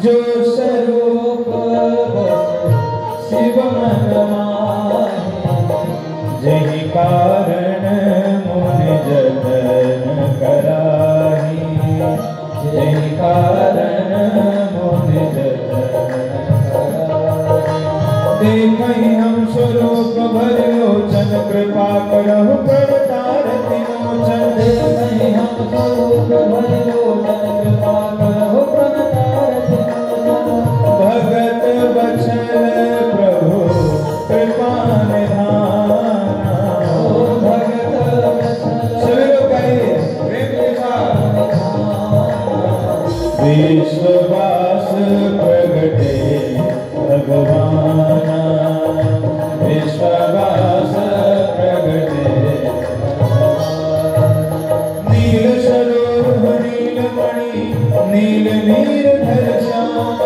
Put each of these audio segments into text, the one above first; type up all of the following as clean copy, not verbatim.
जो स्वरूप शिव मन माहि, जहि कारण मुनि जतन कराहि, जहि कारण मुनि जतन कराहि। देखहि हम स्वरूप भर लोचन, कृपा करहु प्रणतार तिलोचन। देखहि हम स्वरूप भर लोचन, कृपा करहु प्रणतार तिलोचन। भगत बचन प्रभु कृपा निधाना, भगत बचन सभी लोग कहिए प्रेम के साथ। विश्ववास प्रगटे भगवाना, विश्ववास प्रगटे नील सरोवर नीलमणि, नील नीरधर श्याम।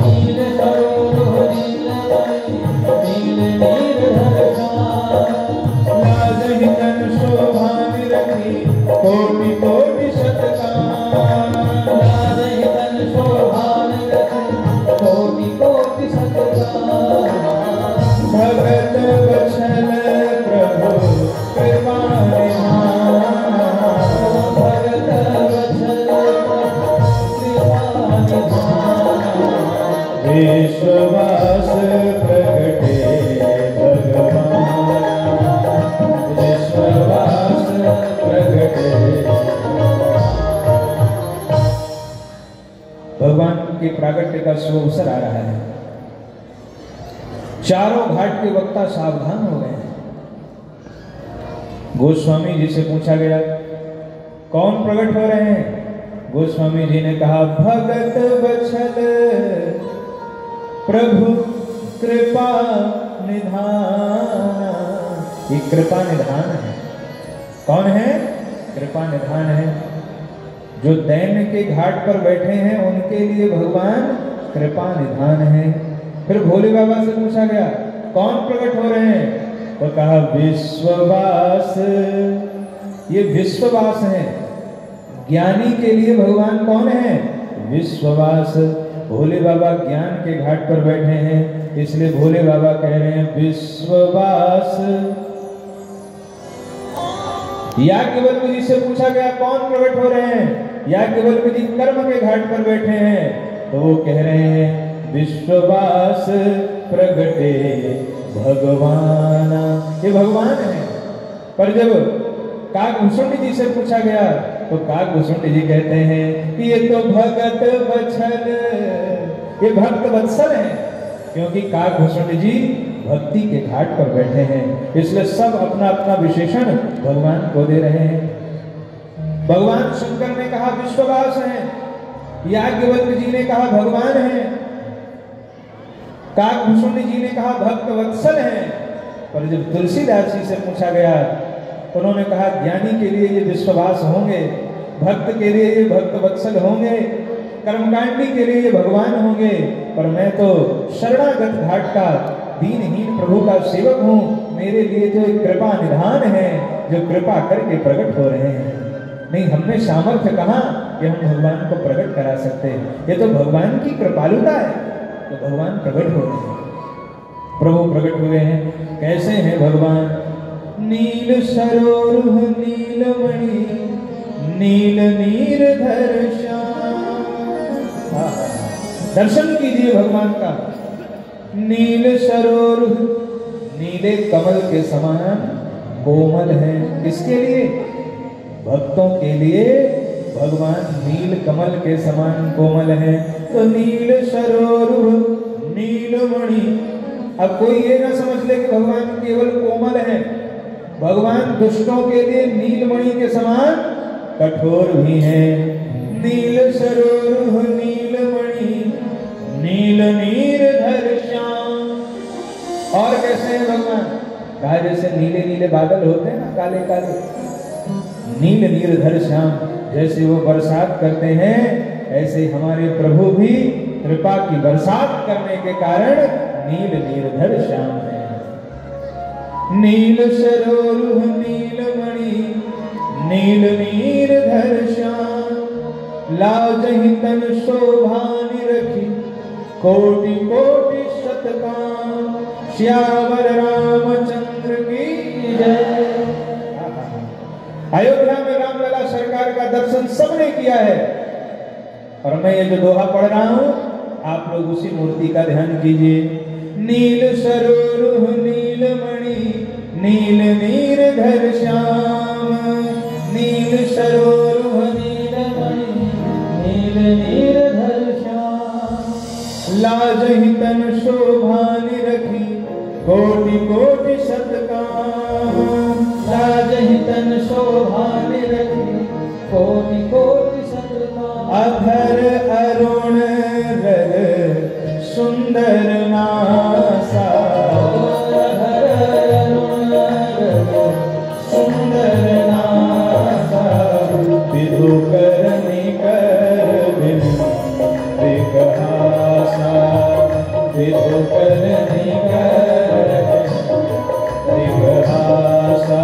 नील सरोवर नीलमणि, नील नीरधर श्याम। लाजहि तन शोभा निरखी, कोटि कोटि शतकाम। लाजहि तन शोभा निरखी, कोटि कोटि शतकाम। भगत वत्सल प्रभु कृपा निधाना, भगत वत्सल कृपा निधाना। विश्ववास प्रगटे भगवान, विश्ववास प्रगटे। भगवान के प्रागट्य का शुभ अवसर आ रहा है। चारों घाट के वक्ता सावधान हो गए हैं। गोस्वामी जी से पूछा गया कौन प्रकट हो रहे हैं? गोस्वामी जी ने कहा भगत वत्सल प्रभु कृपा निधान। ये कृपा निधान है। कौन है? कृपा निधान है। जो दैन्य के घाट पर बैठे हैं उनके लिए भगवान कृपा निधान है। फिर भोले बाबा से पूछा गया कौन प्रकट हो रहे हैं? तो कहा विश्ववास। ये विश्ववास है। ज्ञानी के लिए भगवान कौन है? विश्ववास। भोले बाबा ज्ञान के घाट पर बैठे हैं, इसलिए भोले बाबा कह रहे हैं विश्ववास। याज्ञवल्क्य जी से पूछा गया कौन प्रकट हो रहे हैं? याज्ञवल्क्य जी कर्म के घाट पर बैठे हैं, तो वो कह रहे हैं विश्ववास प्रगटे भगवान। ये भगवान है। पर जब काकभूषुंड जी से पूछा गया तो काकभूषुंड जी कहते हैं कि ये तो भगत वत्सल, ये भक्त वत्सल है। क्योंकि काकभूषुंड जी भक्ति के घाट पर बैठे हैं, इसलिए सब अपना अपना विशेषण भगवान को दे रहे हैं। भगवान शंकर ने कहा विश्ववास है, याज्ञवल्क्य जी ने कहा भगवान है, काकभूषुंड जी ने कहा भक्त वत्सल है। पर जब तुलसीदास जी से पूछा गया तो उन्होंने कहा ज्ञानी के लिए ये विश्ववास होंगे, भक्त के लिए ये भक्त वत्सल होंगे, कर्मकांडी के लिए ये भगवान होंगे, पर मैं तो शरणागत घाट का दीनहीन प्रभु का सेवक हूँ। मेरे लिए जो कृपा निधान है, जो कृपा करके प्रकट हो रहे हैं। नहीं, हमने सामर्थ्य कहाँ कि हम भगवान को प्रकट करा सकते हैं। ये तो भगवान की कृपालुता है, तो भगवान प्रकट हो रहे हैं। प्रभु प्रकट हुए हैं। कैसे हैं भगवान? नील सरोरुह नीलमणि, नील नीरधर श्याम। दर्शन कीजिए भगवान का। नील सरोरुह, नीले कमल के समान कोमल है। किसके लिए? भक्तों के लिए भगवान नील कमल के समान कोमल है। तो नील सरोरुह नीलमणि। अब कोई ये ना समझ ले कि भगवान केवल कोमल है। भगवान दुष्टों के लिए नीलमणि के समान कठोर भी है। नील सरोरुह नीलमणि, नील नीरधर श्याम। और कैसे है भगवान? कहा जैसे नीले नीले बादल होते हैं ना, काले काले, नील नीरधर श्याम। जैसे वो बरसात करते हैं, ऐसे हमारे प्रभु भी कृपा की बरसात करने के कारण नील नीरधर श्याम है। नील सरोरुह नीलमणि, नील नीरधर श्याम। लाजहि तन शोभा निरखी कोटि कोटि शतकाम श्यावर रामचंद्र की जय। अयोध्या में रामलला सरकार का दर्शन सबने किया है और मैं ये जो दोहा पढ़ रहा हूं आप लोग उसी मूर्ति का ध्यान कीजिए। नील सरोरुह नीलमणि नील नीरधर श्याम नील सरोरुह नीलमणि नील नीरधर श्याम लाजहि तन शोभा निरखी कोटि कोटि शतकाम लाजहि तन शोभा निरखी कोटि कोटि शतकाम अधर अरुण रर सुंदर नासा अधर अरुण रर सुंदर नासा विधु करनी कर विघासा विधु करनी कर विघासा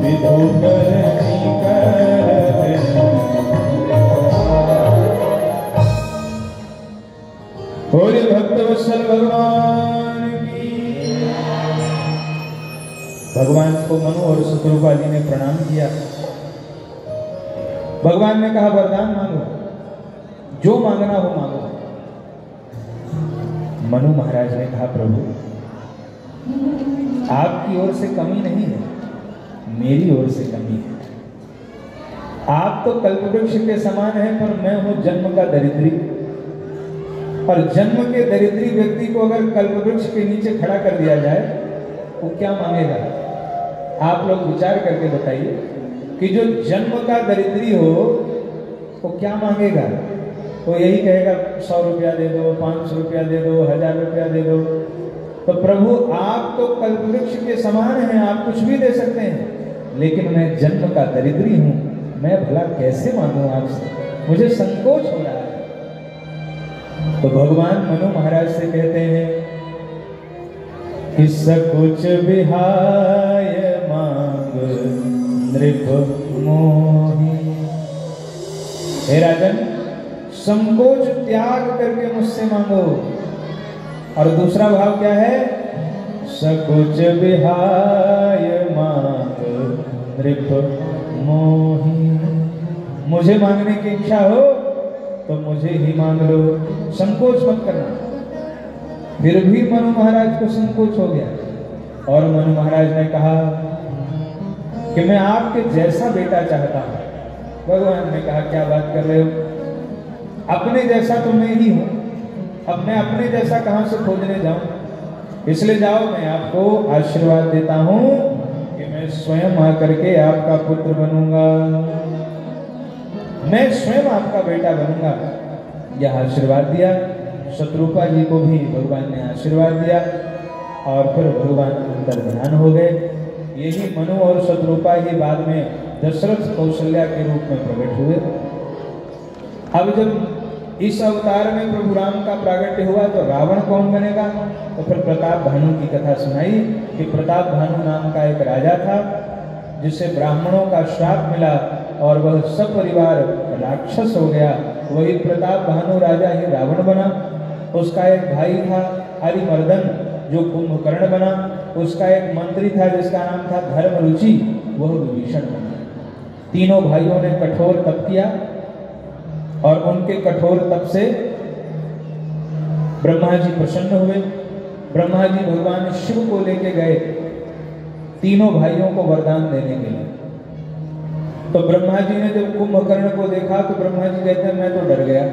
विधु करनी कर बोले भक्तवत्सल भगवान की। भगवान को मनु और शत्रुपा जी ने प्रणाम किया। भगवान ने कहा वरदान मांगो, जो मांगना हो मांगो। मनु महाराज ने कहा प्रभु आपकी ओर से कमी नहीं है, मेरी ओर से कमी है। आप तो कल्पवृक्ष के समान है पर मैं हूं जन्म का दरिद्री, और जन्म के दरिद्री व्यक्ति को अगर कल्पवृक्ष के नीचे खड़ा कर दिया जाए वो क्या मांगेगा? आप लोग विचार करके बताइए कि जो जन्म का दरिद्री हो वो क्या मांगेगा? वो यही कहेगा 100 रुपया दे दो, 500 रुपया दे दो, 1000 रुपया दे दो। तो प्रभु आप तो कल्पवृक्ष के समान हैं, आप कुछ भी दे सकते हैं, लेकिन मैं जन्म का दरिद्री हूं, मैं भला कैसे मांगू आपसे? मुझे संकोच हो रहा है। तो भगवान मनु महाराज से कहते हैं कि सकुच विहाय मांग नृप मोहि। हे राजन, संकोच त्याग करके मुझसे मांगो। और दूसरा भाव क्या है? सकुच विहाय मांग नृप मोहि। मुझे मांगने की इच्छा हो तो मुझे ही मांग लो, संकोच मत करना। फिर भी मनु महाराज को संकोच हो गया और मनु महाराज ने कहा कि मैं आपके जैसा बेटा चाहता हूं। भगवान ने कहा क्या बात कर रहे हो? अपने जैसा तो मैं ही हूं, अब मैं अपने जैसा कहां से खोजने जाऊं? इसलिए जाओ, मैं आपको आशीर्वाद देता हूं कि मैं स्वयं आकर के आपका पुत्र बनूंगा, मैं स्वयं आपका बेटा बनूंगा। यह आशीर्वाद दिया। शत्रुपा जी को भी भगवान ने आशीर्वाद दिया और फिर भगवान अंतर ध्यान हो गए। यही मनु और शत्रुपा ही बाद में दशरथ कौशल्या के रूप में प्रकट हुए। अब जब इस अवतार में प्रभु राम का प्रागट्य हुआ तो रावण कौन बनेगा? तो फिर प्रताप भानु की कथा सुनाई कि प्रताप भानु नाम का एक राजा था जिसे ब्राह्मणों का श्राप मिला और वह सपरिवार राक्षस हो गया। वही प्रताप भानु राजा ही रावण बना। उसका एक भाई था हरिमर्दन जो कुंभकर्ण बना। उसका एक मंत्री था जिसका नाम था धर्मरुचि, वह विभीषण बना। तीनों भाइयों ने कठोर तप किया और उनके कठोर तप से ब्रह्मा जी प्रसन्न हुए। ब्रह्मा जी भगवान शिव को लेके गए तीनों भाइयों को वरदान देने के लिए। तो ब्रह्मा जी ने जब कुंभकर्ण को देखा तो ब्रह्मा जी कहते हैं मैं तो डर गया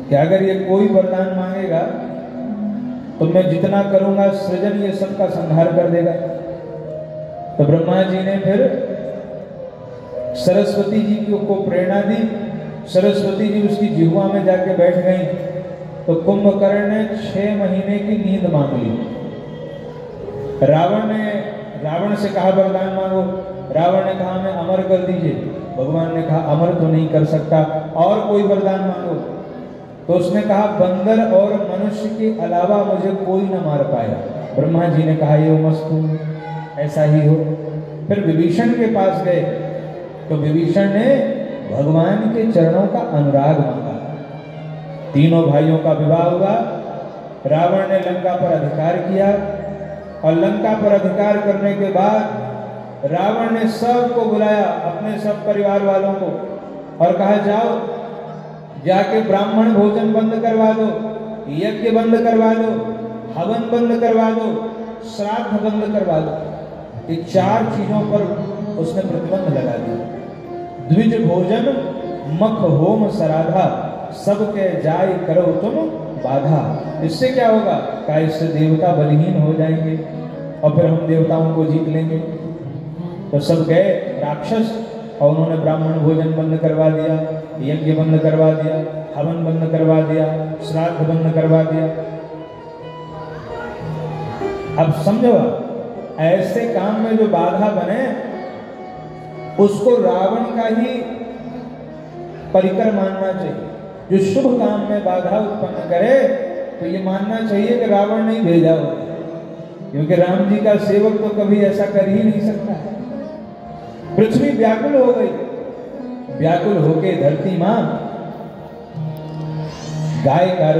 कि अगर ये कोई वरदान मांगेगा तो मैं जितना करूंगा सृजन ये सबका संहार कर देगा। तो ब्रह्मा जी ने फिर सरस्वती जी को प्रेरणा दी। सरस्वती जी उसकी जिह्वा में जाके बैठ गई। तो कुंभकर्ण ने 6 महीने की नींद मांग ली। रावण से कहा वरदान मांगो। रावण ने कहा मैं अमर कर दीजिए। भगवान ने कहा अमर तो नहीं कर सकता, और कोई वरदान मांगो। तो उसने कहा बंदर और मनुष्य के अलावा मुझे कोई न मार पाए। ब्रह्मा जी ने कहा ये मस्तु, ऐसा ही हो। फिर विभीषण के पास गए तो विभीषण ने भगवान के चरणों का अनुराग मांगा। तीनों भाइयों का विवाह हुआ। रावण ने लंका पर अधिकार किया और लंका पर अधिकार करने के बाद रावण ने सबको बुलाया, अपने सब परिवार वालों को, और कहा जाओ जाके ब्राह्मण भोजन बंद करवा दो, यज्ञ बंद करवा दो, हवन बंद करवा दो, श्राद्ध बंद करवा दो। ये 4 चीजों पर उसने प्रतिबंध लगा दिया। द्विज भोजन मख होम सराधा, सबके जाय करो तुम बाधा। इससे क्या होगा? क्या इससे देवता बलहीन हो जाएंगे और फिर हम देवताओं को जीत लेंगे। तो सब गए राक्षस और उन्होंने ब्राह्मण भोजन बंद करवा दिया, यज्ञ बंद करवा दिया, हवन बंद करवा दिया, श्राद्ध बंद करवा दिया। अब समझो, ऐसे काम में जो बाधा बने उसको रावण का ही परिकर मानना चाहिए। जो शुभ काम में बाधा उत्पन्न करे तो ये मानना चाहिए कि रावण ने भेजा हो, क्योंकि राम जी का सेवक तो कभी ऐसा कर ही नहीं सकता है। पृथ्वी व्याकुल हो गई, व्याकुल होके धरती मां गाय का